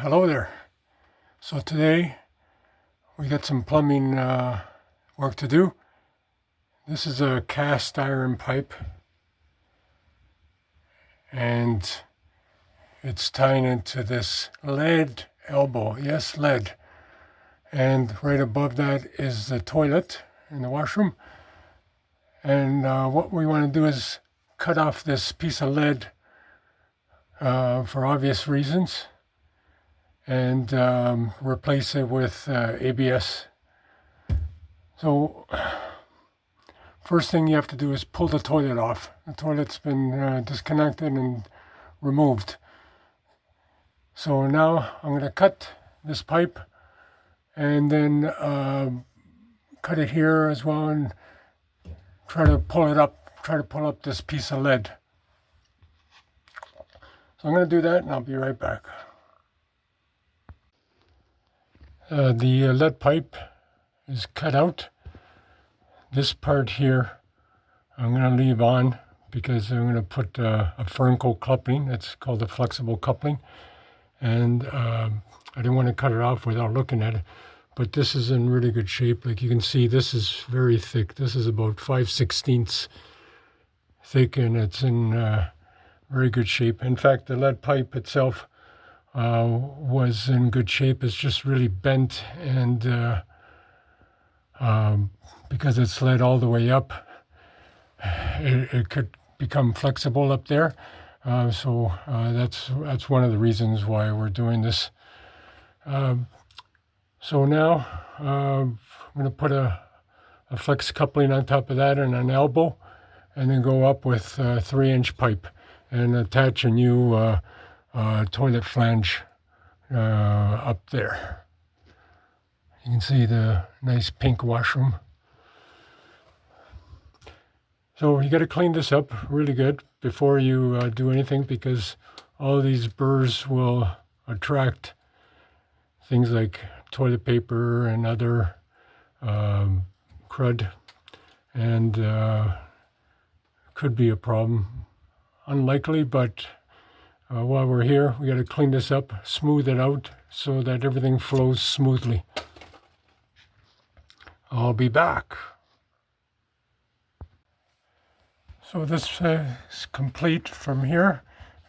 Hello there. So today we got some plumbing work to do. This is a cast iron pipe and it's tying into this lead elbow. Yes, lead. And right above that is the toilet in the washroom. And what we want to do is cut off this piece of lead for obvious reasons and replace it with ABS. So first thing you have to do is pull the toilet off. The toilet's been disconnected and removed. So now I'm going to cut this pipe and then cut it here as well and try to pull up this piece of lead. So I'm going to do that and I'll be right back. The lead pipe is cut out. This part here I'm going to leave on because I'm going to put a Fernco coupling. It's called a flexible coupling. And I didn't want to cut it off without looking at it. But this is in really good shape. Like you can see, this is very thick. This is about 5/16 thick, and it's in very good shape. In fact, the lead pipe itself was in good shape. It's just really bent, and because it's lead all the way up, it could become flexible up there. So that's one of the reasons why we're doing this. So now I'm going to put a flex coupling on top of that and an elbow, and then go up with a 3-inch pipe and attach a new toilet flange up there. You can see the nice pink washroom. So you got to clean this up really good before you do anything, because all these burrs will attract things like toilet paper and other crud, and could be a problem. Unlikely, but while we're here, we got to clean this up, smooth it out so that everything flows smoothly. I'll be back. So this is complete from here.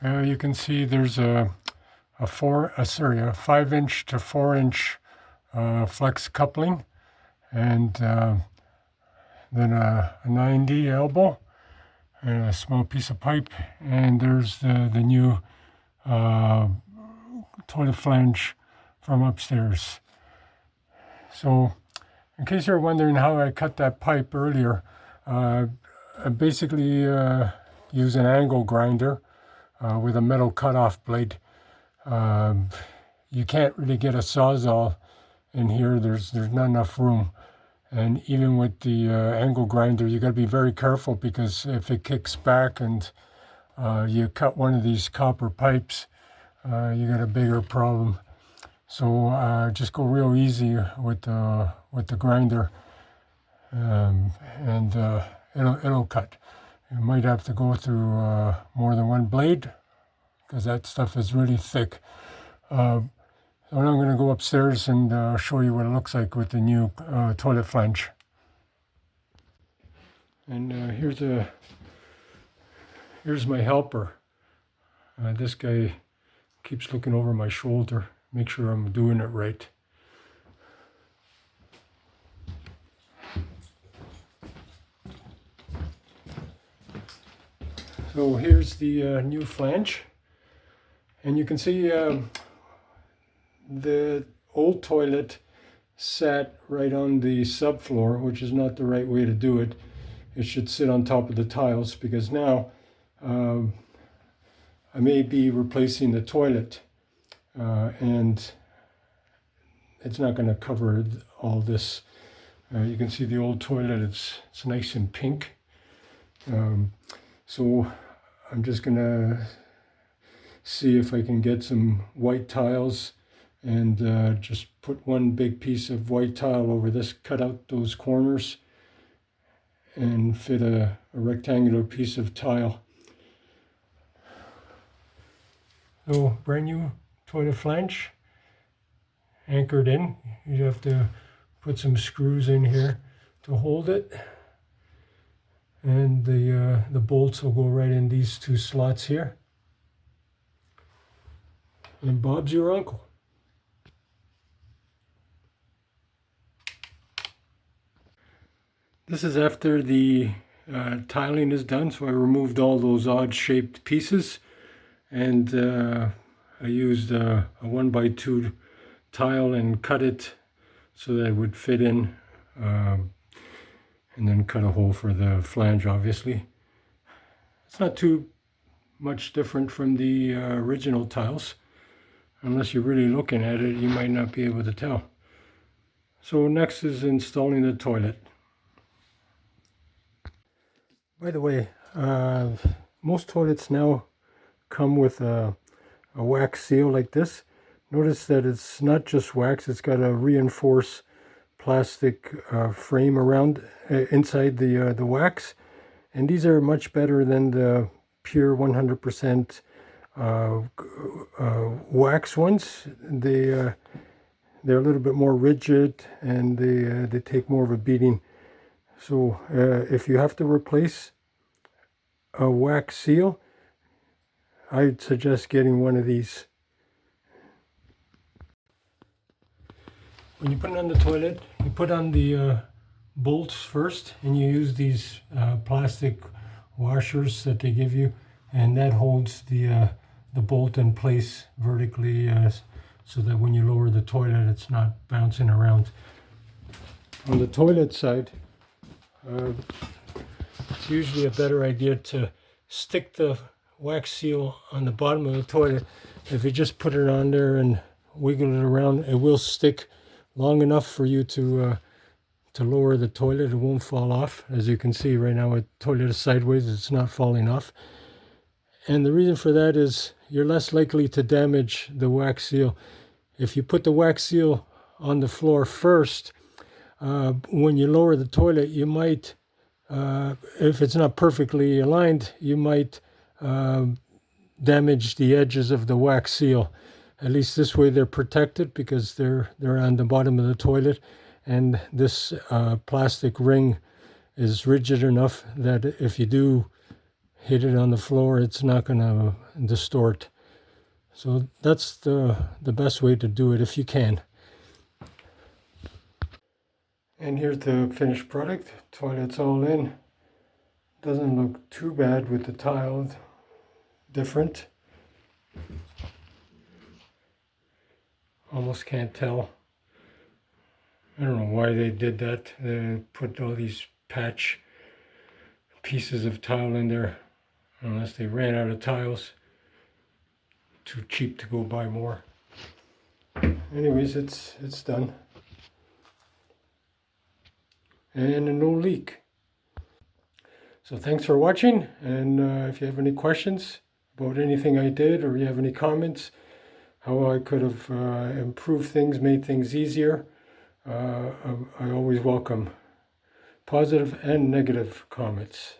You can see there's a 5-inch to 4-inch flex coupling, and then a 90 elbow and a small piece of pipe, and there's the new toilet flange from upstairs. So in case you're wondering how I cut that pipe earlier, I basically use an angle grinder with a metal cutoff blade. You can't really get a sawzall in here. There's not enough room, and even with the angle grinder, you got to be very careful, because if it kicks back and you cut one of these copper pipes, you got a bigger problem. So just go real easy with the grinder, and it'll cut. You might have to go through more than one blade, because that stuff is really thick. So now I'm going to go upstairs and show you what it looks like with the new toilet flange. And here's my helper. This guy keeps looking over my shoulder, make sure I'm doing it right. So here's the new flange, and you can see the old toilet sat right on the subfloor, which is not the right way to do it. It should sit on top of the tiles, because now I may be replacing the toilet, and it's not going to cover all this. You can see the old toilet, it's nice and pink. So I'm just going to see if I can get some white tiles and just put one big piece of white tile over this, cut out those corners, and fit a rectangular piece of tile. So brand new toilet flange. anchored in. You have to put some screws in here to hold it. And the bolts will go right in these two slots here. And Bob's your uncle. This is after the tiling is done, so I removed all those odd shaped pieces, and I used a 1x2 tile and cut it so that it would fit in, and then cut a hole for the flange, obviously. It's not too much different from the original tiles. Unless you're really looking at it, you might not be able to tell. So next is installing the toilet. By the way, most toilets now come with a wax seal like this. Notice that it's not just wax, it's got a reinforced plastic frame around inside the wax. And these are much better than the pure 100% wax ones. They're a little bit more rigid, and they take more of a beating. So if you have to replace a wax seal, I'd suggest getting one of these. When you put it on the toilet, you put on the bolts first, and you use these plastic washers that they give you, and that holds the bolt in place vertically, so that when you lower the toilet, it's not bouncing around. On the toilet side, it's usually a better idea to stick the wax seal on the bottom of the toilet. If you just put it on there and wiggle it around, it will stick long enough for you to lower the toilet. It won't fall off. As you can see right now, the toilet is sideways, it's not falling off. And the reason for that is you're less likely to damage the wax seal. If you put the wax seal on the floor first, when you lower the toilet, you might, if it's not perfectly aligned, you might damage the edges of the wax seal. At least this way they're protected because they're on the bottom of the toilet, and this plastic ring is rigid enough that if you do hit it on the floor, it's not going to distort. So that's the best way to do it if you can. And here's the finished product. Toilet's all in. Doesn't look too bad with the tile. Different. Almost can't tell. I don't know why they did that. They put all these patch pieces of tile in there, unless they ran out of tiles. Too cheap to go buy more. Anyways, it's done. And no leak. So thanks for watching, and if you have any questions about anything I did, or you have any comments, how I could have improved things, made things easier, I always welcome positive and negative comments.